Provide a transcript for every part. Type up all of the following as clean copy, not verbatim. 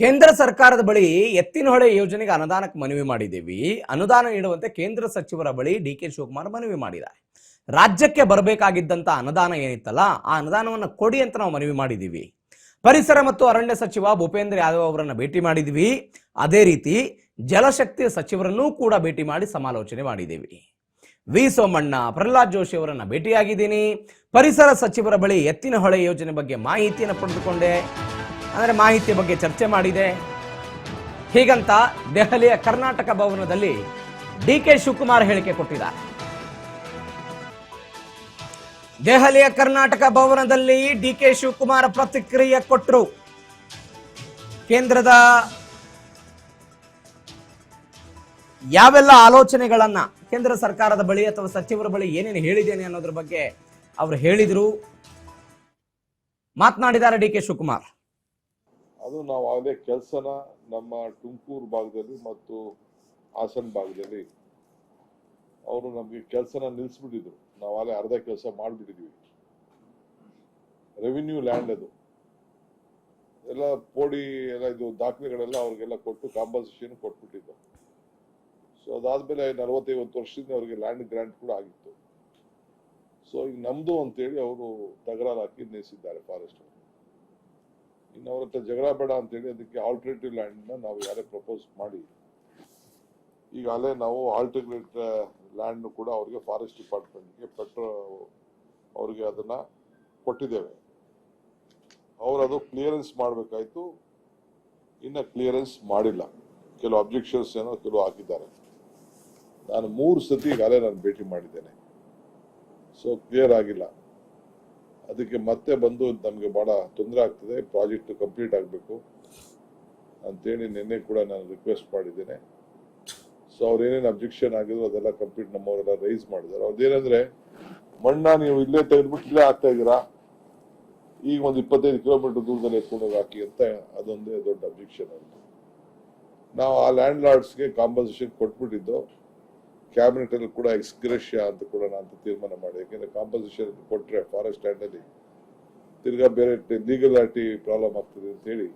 ಕೇಂದ್ರ ಸರ್ಕಾರದ ಬಳಿ ಎತ್ತಿನಹೊಳೆ ಯೋಜನೆಗೆ ಅನುದಾನಕ್ಕೆ ಮನವಿ ಮಾಡಿದ್ದೀವಿ. ಅನುದಾನ ನೀಡುವಂತೆ ಕೇಂದ್ರ ಸಚಿವರ ಬಳಿ ಡಿ.ಕೆ. ಶಿವಕುಮಾರ್ ಮನವಿ ಮಾಡಿದ್ದಾರೆ. ರಾಜ್ಯಕ್ಕೆ ಬರಬೇಕಾಗಿದ್ದಂತ ಅನುದಾನ ಏನಿತ್ತಲ್ಲ ಆ ಅನುದಾನವನ್ನು ಕೊಡಿ ಅಂತ ನಾವು ಮನವಿ ಮಾಡಿದ್ದೀವಿ. ಪರಿಸರ ಮತ್ತು ಅರಣ್ಯ ಸಚಿವ ಭೂಪೇಂದ್ರ ಯಾದವ್ ಅವರನ್ನ ಭೇಟಿ ಮಾಡಿದ್ದೀವಿ. ಅದೇ ರೀತಿ ಜಲಶಕ್ತಿ ಸಚಿವರನ್ನೂ ಕೂಡ ಭೇಟಿ ಮಾಡಿ ಸಮಾಲೋಚನೆ ಮಾಡಿದ್ದೀವಿ. ವಿ ಸೋಮಣ್ಣ, ಪ್ರಹ್ಲಾದ್ ಜೋಶಿ ಅವರನ್ನ ಭೇಟಿಯಾಗಿದ್ದೀನಿ. ಪರಿಸರ ಸಚಿವರ ಬಳಿ ಎತ್ತಿನಹೊಳೆ ಯೋಜನೆ ಬಗ್ಗೆ ಮಾಹಿತಿಯನ್ನು ಪಡೆದುಕೊಂಡೆ, ಅಂದರೆ ಮಾಹಿತಿ ಬಗ್ಗೆ ಚರ್ಚೆ ಮಾಡಿದೆ. ಹೀಗಂತ ದೆಹಲಿಯ ಕರ್ನಾಟಕ ಭವನದಲ್ಲಿ ಡಿ.ಕೆ. ಶಿವಕುಮಾರ್ ಹೇಳಿಕೆ ಕೊಟ್ಟಿದ್ದಾರೆ. ದೆಹಲಿಯ ಕರ್ನಾಟಕ ಭವನದಲ್ಲಿ ಡಿ.ಕೆ. ಶಿವಕುಮಾರ್ ಪ್ರತಿಕ್ರಿಯೆ ಕೊಟ್ಟರು. ಕೇಂದ್ರದ ಯಾವೆಲ್ಲ ಆಲೋಚನೆಗಳನ್ನ ಕೇಂದ್ರ ಸರ್ಕಾರದ ಬಳಿ ಅಥವಾ ಸಚಿವರ ಬಳಿ ಏನೇನು ಹೇಳಿದ್ದೇನೆ ಅನ್ನೋದ್ರ ಬಗ್ಗೆ ಅವರು ಹೇಳಿದ್ರು, ಮಾತನಾಡಿದ್ದಾರೆ ಡಿ.ಕೆ. ಶಿವಕುಮಾರ್. ಅದು ನಾವು ಅದೇ ಕೆಲಸನ ನಮ್ಮ ತುಮಕೂರು ಭಾಗದಲ್ಲಿ ಮತ್ತು ಹಾಸನ ಭಾಗದಲ್ಲಿ ಅವರು ನಮಗೆ ಕೆಲಸನ ನಿಲ್ಲಿಸ್ಬಿಟ್ಟಿದ್ರು. ನಾವು ಅಲ್ಲೇ ಅರ್ಧ ಕೆಲಸ ಮಾಡಿಬಿಟ್ಟಿದ್ವಿ. ರೆವಿನ್ಯೂ ಲ್ಯಾಂಡ್ ಅದು ಎಲ್ಲ ಪೋಡಿ ಎಲ್ಲ ಇದು ದಾಖಲೆಗಳೆಲ್ಲ ಅವ್ರಿಗೆಲ್ಲ ಕೊಟ್ಟು ಕಾಂಪನ್ಸೇಷನ್ ಕೊಟ್ಬಿಟ್ಟಿದ್ದು. ಸೊ ಅದಾದ್ಮೇಲೆ 40-50 ವರ್ಷದಿಂದ ಅವರಿಗೆ ಲ್ಯಾಂಡ್ ಗ್ರಾಂಟ್ ಕೂಡ ಆಗಿತ್ತು. ಸೊ ಈಗ ನಮ್ದು ಅಂತೇಳಿ ಅವರು ತಕರಾರು ಹಾಕಿ ನಿಲ್ಲಿಸಿದ್ದಾರೆ ಫಾರೆಸ್ಟ್. ಇನ್ನು ಅವ್ರ ಹತ್ರ ಜಗಳ ಬೇಡ ಅಂತೇಳಿ ಅದಕ್ಕೆ ಆಲ್ಟರ್ನೇಟಿವ್ ಲ್ಯಾಂಡ್ ನಾವು ಯಾರೇ ಪ್ರಪೋಸ್ ಮಾಡಿ ಈಗ ಅಲ್ಲೇ ನಾವು ಆಲ್ಟರ್ನೇಟ್ ಲ್ಯಾಂಡ್ ಕೂಡ ಅವ್ರಿಗೆ ಫಾರೆಸ್ಟ್ ಡಿಪಾರ್ಟ್ಮೆಂಟ್ಗೆ ಅವ್ರಿಗೆ ಅದನ್ನ ಕೊಟ್ಟಿದ್ದೇವೆ. ಅವ್ರು ಅದು ಕ್ಲಿಯರೆನ್ಸ್ ಮಾಡಬೇಕಾಯ್ತು, ಇನ್ನ ಕ್ಲಿಯರೆನ್ಸ್ ಮಾಡಿಲ್ಲ. ಕೆಲವು ಅಬ್ಜೆಕ್ಷನ್ಸ್ ಏನೋ ಕೆಲವು ಹಾಕಿದ್ದಾರೆ. ನಾನು 3 ಸತಿ ಈಗಾಗಲೇ ನಾನು ಭೇಟಿ ಮಾಡಿದ್ದೇನೆ. ಸೊ ಕ್ಲಿಯರ್ ಆಗಿಲ್ಲ. ಅದಕ್ಕೆ ಮತ್ತೆ ಬಂದು ನಮಗೆ ಬಹಳ ತೊಂದರೆ ಆಗ್ತದೆ, ಪ್ರಾಜೆಕ್ಟ್ ಕಂಪ್ಲೀಟ್ ಆಗಬೇಕು ಅಂತೇಳಿ ನಿನ್ನೆ ಕೂಡ ನಾನು ರಿಕ್ವೆಸ್ಟ್ ಮಾಡಿದ್ದೇನೆ. ಸೊ ಅವ್ರೇನೇನು ಅಬ್ಜೆಕ್ಷನ್ ಆಗಿದ್ರು ಅದೆಲ್ಲ ಕಂಪ್ಲೀಟ್ ನಮ್ಮವರೆಲ್ಲ ರೈಸ್ ಮಾಡಿದ್ದಾರೆ. ಅವ್ರದ್ದೇನಂದ್ರೆ ಮಣ್ಣ ನೀವು ಇಲ್ಲೇ ತೆಗೆದ್ಬಿಟ್ಟು ಇಲ್ಲೇ ಹಾಕ್ತಾ ಇದ್ದೀರಾ, ಈಗ ಒಂದು 25 ಕಿಲೋಮೀಟರ್ ದೂರದಲ್ಲಿ ಎತ್ಕೊಂಡೋಗಿ ಹಾಕಿ ಅಂತ ಅದೊಂದೇ ದೊಡ್ಡ ಅಬ್ಜೆಕ್ಷನ್ ಅಂತ. ನಾವು ಆ ಲ್ಯಾಂಡ್ ಲಾರ್ಡ್ಸ್ಗೆ ಕಾಂಪನ್ಸೇಷನ್ ಕೊಟ್ಬಿಟ್ಟಿದ್ದು. ಕ್ಯಾಬಿನೆಟ್ ಅಲ್ಲಿ ಕೂಡ ಎಕ್ಸ್ಗ್ರೇಷಿಯಾ ಅಂತ ಕೂಡ ನಾನು ತೀರ್ಮಾನ ಮಾಡಿ, ಯಾಕೆಂದ್ರೆ ಕಾಂಪನ್ಸೇಷನ್ ಕೊಟ್ರೆ ಫಾರೆಸ್ಟ್ ಲ್ಯಾಂಡ್ ಅಲ್ಲಿ ತಿರ್ಗಾ ಬೇರೆ ಲೀಗಲಾಟಿ ಪ್ರಾಬ್ಲಮ್ ಆಗ್ತದೆ ಅಂತ ಹೇಳಿ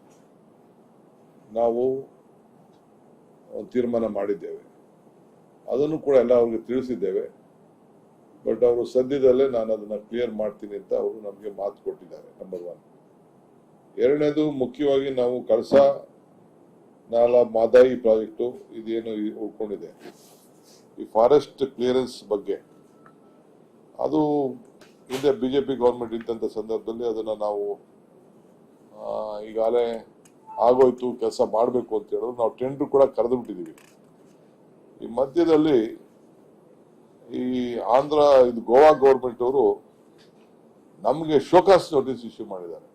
ನಾವು ಒಂದು ತೀರ್ಮಾನ ಮಾಡಿದ್ದೇವೆ. ಅದನ್ನು ಕೂಡ ಎಲ್ಲ ಅವ್ರಿಗೆ ತಿಳಿಸಿದ್ದೇವೆ. ಬಟ್ ಅವರು ಸದ್ಯದಲ್ಲೇ ನಾನು ಅದನ್ನ ಕ್ಲಿಯರ್ ಮಾಡ್ತೀನಿ ಅಂತ ಅವರು ನಮಗೆ ಮಾತು ಕೊಟ್ಟಿದ್ದಾರೆ. ನಂಬರ್ 1. ಎರಡನೇದು ಮುಖ್ಯವಾಗಿ ನಾವು ಕಳಸಾ ನಾಲಾ ಮಾದಾಯಿ ಪ್ರಾಜೆಕ್ಟು ಇದೇನು ಉಳ್ಕೊಂಡಿದೆ, ಈ ಫಾರೆಸ್ಟ್ ಕ್ಲಿಯರೆನ್ಸ್ ಬಗ್ಗೆ ಅದು ಹಿಂದೆ ಬಿಜೆಪಿ ಗವರ್ಮೆಂಟ್ ಇದ್ದಂತ ಸಂದರ್ಭದಲ್ಲಿ ಅದನ್ನ ನಾವು ಈಗಾಗಲೇ ಆಗೋಯ್ತು, ಕೆಲಸ ಮಾಡಬೇಕು ಅಂತ ಹೇಳಿದ್ರು. ನಾವು ಟೆಂಡರ್ ಕೂಡ ಕರೆದು ಬಿಟ್ಟಿದ್ದೀವಿ. ಈ ಮಧ್ಯದಲ್ಲಿ ಈ ಆಂಧ್ರ ಇದು ಗೋವಾ ಗವರ್ಮೆಂಟ್ ಅವರು ನಮಗೆ ಶೋಕಾಸ್ ನೋಟಿಸ್ ಇಶ್ಯೂ ಮಾಡಿದ್ದಾರೆ.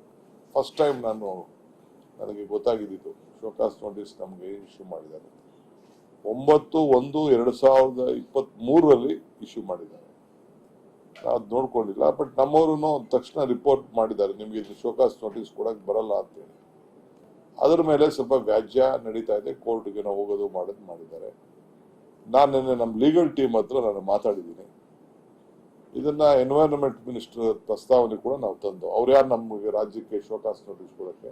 ಫಸ್ಟ್ ಟೈಮ್ ನನಗೆ ಗೊತ್ತಾಗಿದ್ದು ಶೋಕಾಸ್ ನೋಟಿಸ್ ನಮಗೆ ಇಶ್ಯೂ ಮಾಡಿದ್ದಾರೆ. 9/1/2023 ಇಶ್ಯೂ ಮಾಡಿದ್ದಾರೆ. ನಾವು ನೋಡ್ಕೊಂಡಿಲ್ಲ. ಬಟ್ ನಮ್ಮವರು ತಕ್ಷಣ ರಿಪೋರ್ಟ್ ಮಾಡಿದ್ದಾರೆ, ನಿಮ್ಗೆ ಇದು ಶೋಕಾಸ್ ನೋಟಿಸ್ ಕೊಡಕ್ ಬರಲ್ಲ ಅಂತೇಳಿ. ಅದ್ರ ಮೇಲೆ ಸ್ವಲ್ಪ ವ್ಯಾಜ್ಯ ನಡೀತಾ ಇದೆ, ಕೋರ್ಟ್ಗೆ ನಾವು ಹೋಗೋದು ಮಾಡೋದು ಮಾಡಿದ್ದಾರೆ. ನಾನು ನಿನ್ನೆ ನಮ್ಮ ಲೀಗಲ್ ಟೀಮ್ ಹತ್ರ ನಾನು ಮಾತಾಡಿದ್ದೀನಿ. ಇದನ್ನ ಎನ್ವೈರನ್ಮೆಂಟ್ ಮಿನಿಸ್ಟರ್ ಪ್ರಸ್ತಾವನೆ ಕೂಡ ನಾವು ತಂದು, ಅವ್ರು ಯಾರು ನಮಗೆ ರಾಜ್ಯಕ್ಕೆ ಶೋಕಾಸ್ ನೋಟಿಸ್ ಕೊಡಕ್ಕೆ,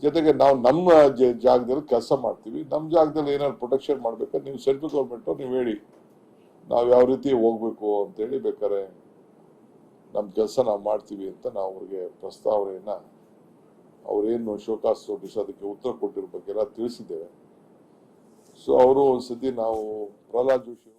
ಜೊತೆಗೆ ನಾವು ನಮ್ಮ ಜಾಗದಲ್ಲಿ ಕೆಲಸ ಮಾಡ್ತೀವಿ, ನಮ್ಮ ಜಾಗದಲ್ಲಿ ಏನಾದ್ರು ಪ್ರೊಟೆಕ್ಷನ್ ಮಾಡ್ಬೇಕಾದ್ರೆ ನೀವು ಸೆಂಟ್ರಲ್ ಗೌರ್ಮೆಂಟ್ ನೀವು ಹೇಳಿ ನಾವು ಯಾವ ರೀತಿ ಹೋಗ್ಬೇಕು ಅಂತೇಳಿ ಬೇಕಾದ್ರೆ ನಮ್ಮ ಕೆಲಸ ನಾವು ಮಾಡ್ತೀವಿ ಅಂತ ನಾವು ಅವ್ರಿಗೆ ಪ್ರಸ್ತಾವನೆಯನ್ನ ಅವ್ರೇನು ಶೋಕಾಸ್ ನೋಟಿಸ್ ಅದಕ್ಕೆ ಉತ್ತರ ಕೊಟ್ಟಿರೋ ಬಗ್ಗೆ ಎಲ್ಲ ತಿಳಿಸಿದ್ದೇವೆ. ಸೊ ಅವರು ಒಂದ್ಸತಿ ನಾವು ಪ್ರಹ್ಲಾದ್ ಜೋಶಿ